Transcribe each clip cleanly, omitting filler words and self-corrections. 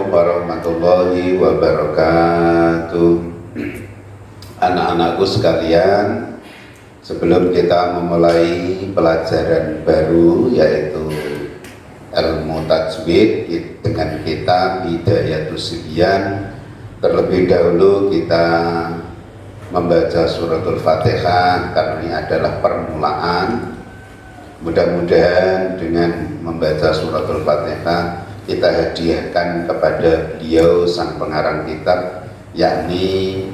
Assalamualaikum warahmatullahi wabarakatuh. Anak-anakku sekalian, sebelum kita memulai pelajaran baru yaitu ilmu tajwid dengan kitab Hidayatus Sibyan, terlebih dahulu kita membaca suratul Fatihah karena ini adalah permulaan. Mudah-mudahan dengan membaca suratul Fatihah kita hadiahkan kepada beliau sang pengarang kitab, yakni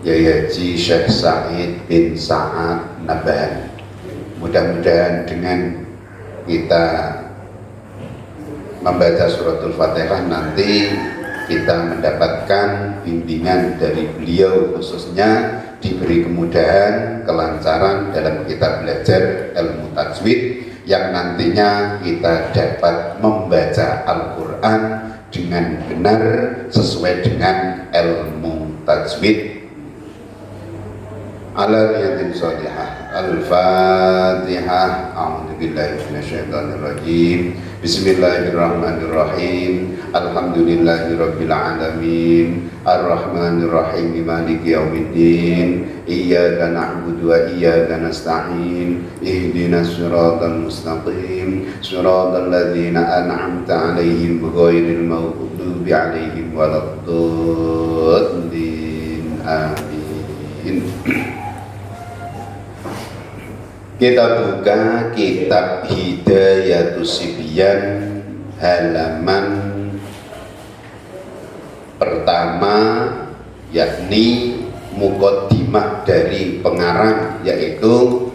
Yai Haji Syekh Said bin Sa'ad Nabhan. Mudah-mudahan dengan kita membaca suratul Fatihah nanti kita mendapatkan bimbingan dari beliau, khususnya diberi kemudahan, kelancaran dalam kita belajar ilmu tajwid, yang nantinya kita dapat membaca Al-Quran dengan benar sesuai dengan ilmu tajwid. Al-Yatin Sholihah. Al-Fatihah. A'udzubillahi minasyaitonirrajim. Bismillahirrahmanirrahim. Alhamdulillahirabbil alamin. Ar-Rahmanirrahim. Maliki yaumiddin. Iyyaka na'budu wa iyyaka nasta'in. Ihdinas siratal mustaqim. Siratal ladzina an'amta 'alaihim ghairil maghdubi 'alaihim waladdallin. Amin. Kita buka kitab Hidayatus Sibyan halaman pertama, yakni muqaddimah dari pengarang, yaitu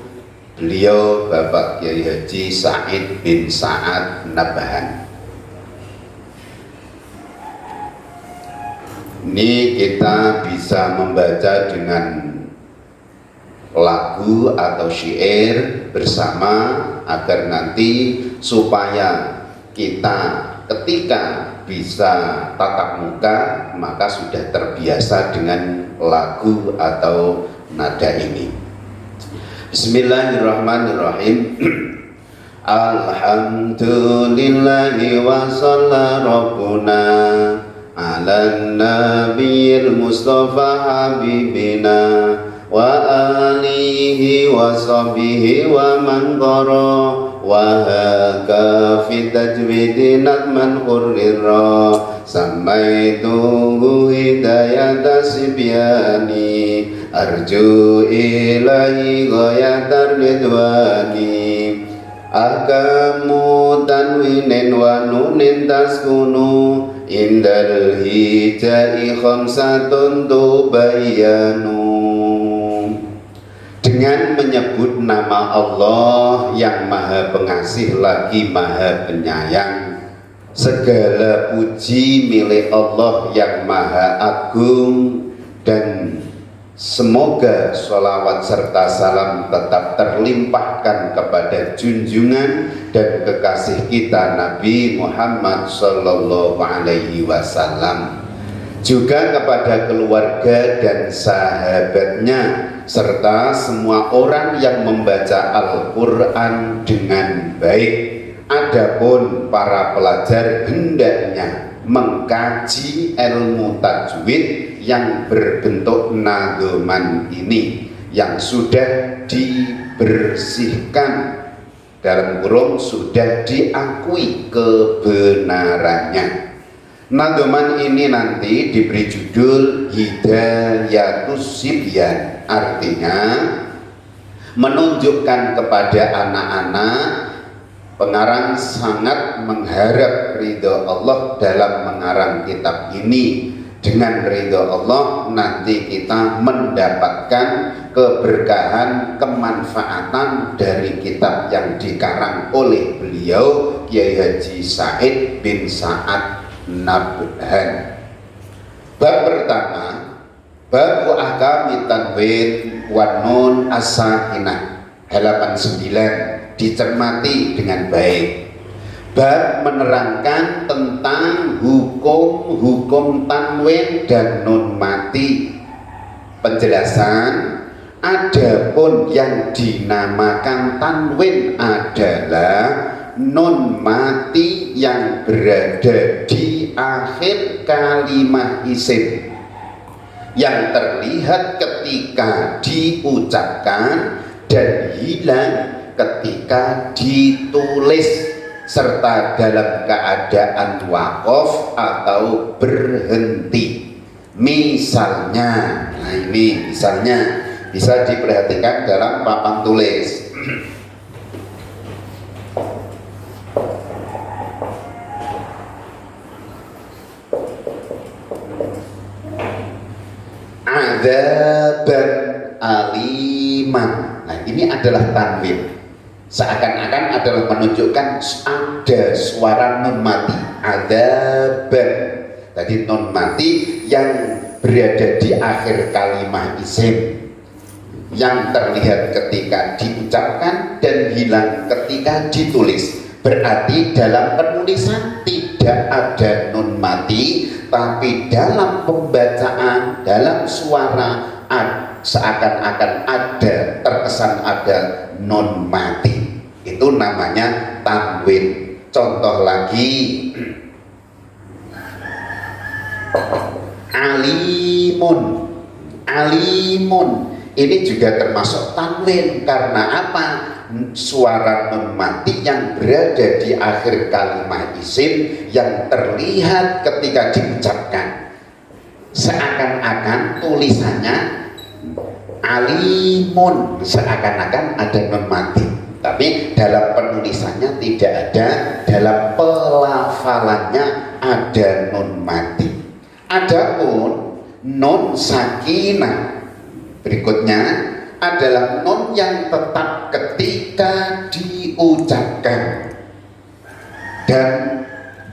beliau Bapak Kiai Haji Said bin Sa'ad Nabhan. Ini kita bisa membaca dengan lagu atau syair bersama agar nanti supaya kita ketika bisa tatap muka maka sudah terbiasa dengan lagu atau nada ini. Bismillahirrahmanirrahim. Alhamdulillahi wa shalla rabbuna ala nabiyil mustafa habibina wa alihi wa sahbihi wa man qara wa haka fi tajwidin man qurrira samaituhu Hidayatus Sibyani arju ilahi ghayatar ridwani ahkamu tanwinin wa nunin taskunu indal hijai khamsatun tubayyanu. Dengan menyebut nama Allah yang Maha Pengasih lagi Maha Penyayang, segala puji milik Allah yang Maha Agung, dan semoga sholawat serta salam tetap terlimpahkan kepada junjungan dan kekasih kita Nabi Muhammad Sallallahu Alaihi Wasallam, juga kepada keluarga dan sahabatnya serta semua orang yang membaca Al-Quran dengan baik. Adapun para pelajar hendaknya mengkaji ilmu tajwid yang berbentuk nadhoman ini, yang sudah dibersihkan, dalam kurung sudah diakui kebenarannya. Nadhoman ini nanti diberi judul Hidayatus Sibyan, artinya menunjukkan kepada anak-anak pengarang sangat mengharap ridho Allah dalam mengarang kitab ini. Dengan ridho Allah nanti kita mendapatkan keberkahan, kemanfaatan dari kitab yang dikarang oleh beliau Kiai Haji Said bin Sa'ad Nabhan. Bab pertama, bab ahkami tanwin wa nun as-sakinah, halaman 9, dicermati dengan baik. Bab menerangkan tentang hukum-hukum tanwin dan nun mati. Penjelasan, adapun yang dinamakan tanwin adalah nun mati yang berada di akhir kalimat isim yang terlihat ketika diucapkan dan hilang ketika ditulis serta dalam keadaan waqaf atau berhenti. Misalnya, nah ini misalnya bisa diperhatikan dalam papan tulis. Adzaban aliman. Nah ini adalah tanwin, seakan-akan adalah menunjukkan ada suara nun mati. Adzaban, tadi nun mati yang berada di akhir kalimat isim yang terlihat ketika diucapkan dan hilang ketika ditulis. Berarti dalam penulisan tidak ada nun mati, tapi dalam pembacaan, dalam suara seakan-akan ada, terkesan ada nun mati. Itu namanya tanwin. Contoh lagi, alimun. Alimun ini juga termasuk tanwin. Karena apa? Suara nun mati yang berada di akhir kalimat isim yang terlihat ketika diucapkan, seakan-akan tulisannya alimun, seakan-akan ada nun mati, tapi dalam penulisannya tidak ada, dalam pelafalannya ada nun mati. Adapun nun sakinah berikutnya adalah nun yang tetap ketika diucapkan dan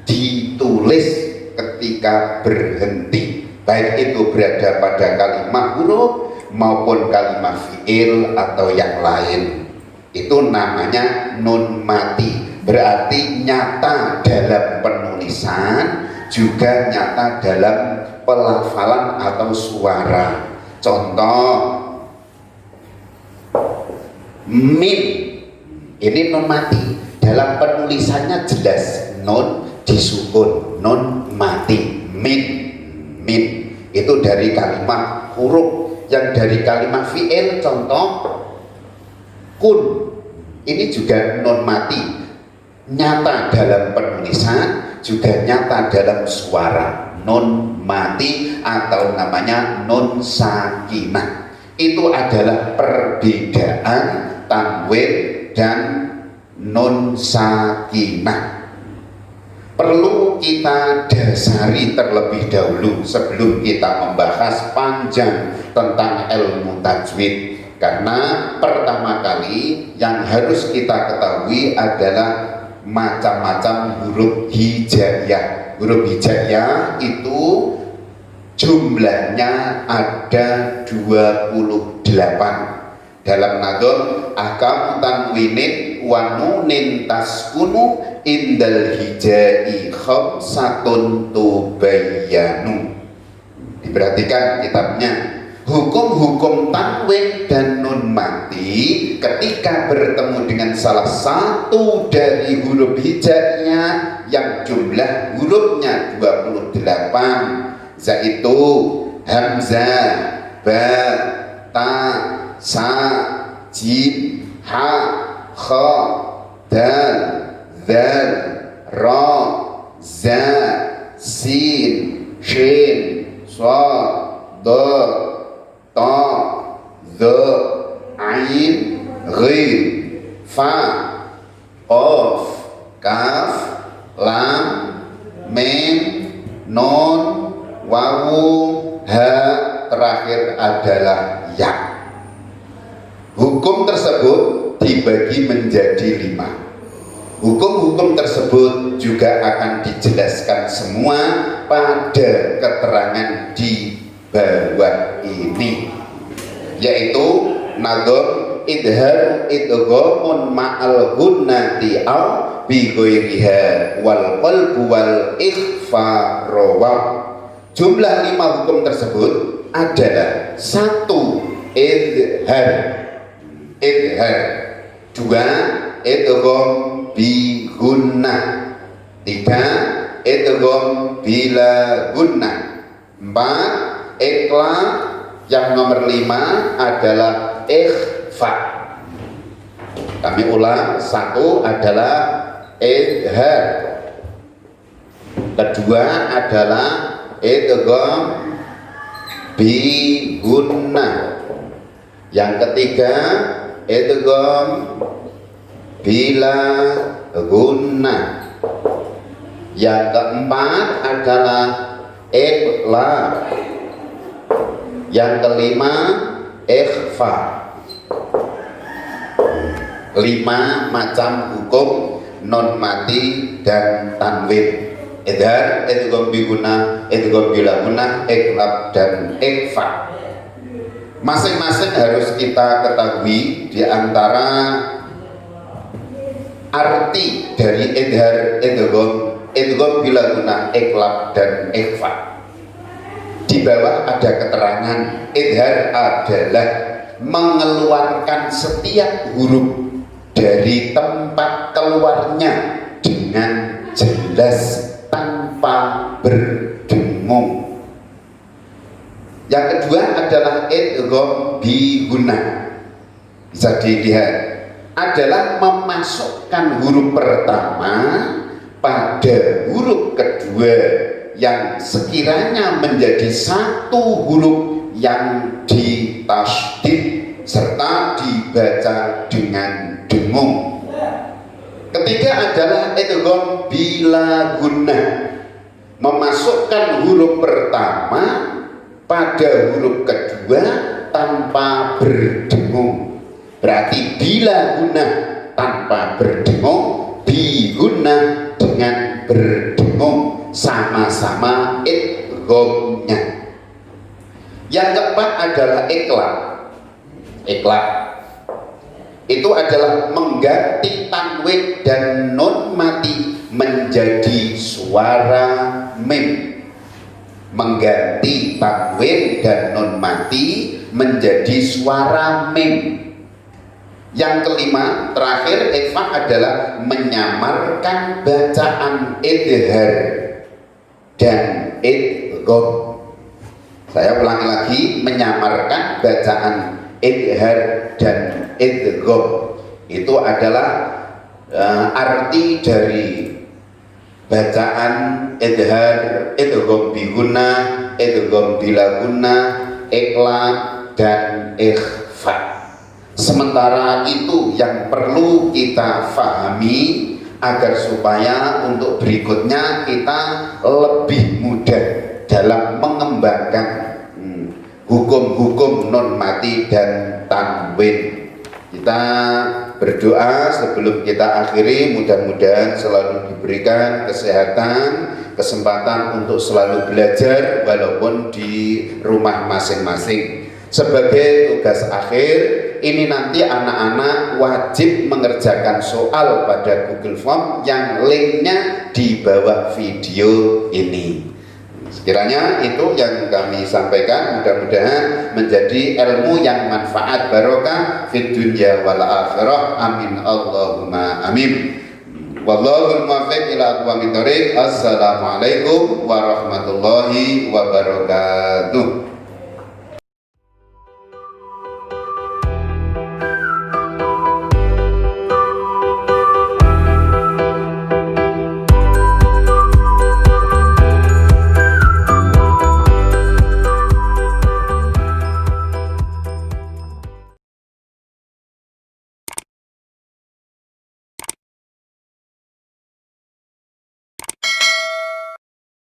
ditulis ketika berhenti, baik itu berada pada kalimat huruf maupun kalimat fiil atau yang lain. Itu namanya nun mati, berarti nyata dalam penulisan juga nyata dalam pelafalan atau suara. Contoh, min ini nun mati, dalam penulisannya jelas nun disukun, nun mati. Min itu dari kalimat huruf. Yang dari kalimat fi'il, contoh kun, ini juga nun mati, nyata dalam penulisan juga nyata dalam suara, nun mati atau namanya nun sakinah. Itu adalah perbedaan tanwin dan nun sakinah. Perlu kita dasari terlebih dahulu sebelum kita membahas panjang tentang ilmu tajwid, karena pertama kali yang harus kita ketahui adalah macam-macam huruf hijaiyah. Huruf hijaiyah itu jumlahnya ada 28. Dalam nadhur ahkamu tanwinin wa nunin taskunu indal hijai khamsatun tubayyanu. Diperhatikan kitabnya. Hukum-hukum tanwin dan nun mati ketika bertemu dengan salah satu dari huruf hijaiyah yang jumlah hurufnya 28, yaitu hamzah, ba, ta, sa, jim, ha, kha, dal, zal, ra, za, sin, shin, sad, dal, ta, dha, ain, ghin, fa, qaf, kaf, lam, mim, nun, wawu, ha, terakhir adalah ya. Hukum tersebut dibagi menjadi 5. Hukum-hukum tersebut juga akan dijelaskan semua pada keterangan di bawah ini, yaitu nadhur, idhar, idghamun ma'al gunnati aw bi ghairiha wal qalbu wal ikhfa rawa. Jumlah 5 hukum tersebut adalah 1. Idhar, 2. Idgham bi gunnah. 3 idgham bila gunnah. 4 iqlab. Yang nomor 5 adalah ikhfa. Kami ulang, 1 adalah idhar, kedua adalah idgham bi gunnah, yang ketiga idgham bila gunnah, yang keempat adalah iqlab, yang kelima ikhfa. 5 macam hukum non mati dan tanwin: idhar, idgham bi gunnah, idgham bila gunnah, iqlab dan ikhfa. Masing-masing harus kita ketahui di antara arti dari idhar, idgham bila gunnah, iqlab dan ikhfa. Di bawah ada keterangan. Idhar adalah mengeluarkan setiap huruf dari tempat keluarnya dengan jelas tanpa berdengung. Yang kedua adalah idgham bi gunnah. Bisa dilihat adalah memasukkan huruf pertama pada huruf kedua yang sekiranya menjadi satu huruf yang ditasydid serta dibaca dengan dengung. Ketiga adalah idgham bila gunnah, memasukkan huruf pertama pada huruf kedua tanpa berdengung. Berarti bila gunnah tanpa berdengung, bi gunnah dengan berdengung, sama-sama idghamnya. Yang keempat adalah iqlab. Iqlab itu adalah mengganti tanwin dan nun mati menjadi suara mim. Mengganti tanwin dan nun mati menjadi suara mim. Yang kelima terakhir ikhfa adalah menyamarkan bacaan idhar dan idgham. Saya ulangi lagi, menyamarkan bacaan idhar dan idgham. Itu adalah arti dari bacaan idhar, idgham bi gunnah, idgham bila gunnah, iqlab dan ikhfa. Sementara itu yang perlu kita fahami agar supaya untuk berikutnya kita lebih mudah dalam mengembangkan hukum-hukum non mati dan tanwin. Kita berdoa sebelum kita akhiri, mudah-mudahan selalu diberikan kesehatan, kesempatan untuk selalu belajar walaupun di rumah masing-masing. Sebagai tugas akhir, ini nanti anak-anak wajib mengerjakan soal pada Google Form yang linknya di bawah video ini. Sekiranya itu yang kami sampaikan, mudah-mudahan menjadi ilmu yang manfaat barokah fid dunya wal akhirah. Amin Allahumma amin. Wallahul muwaffiq ila aqwamit thoriq. Assalamualaikum warahmatullahi wabarakatuh.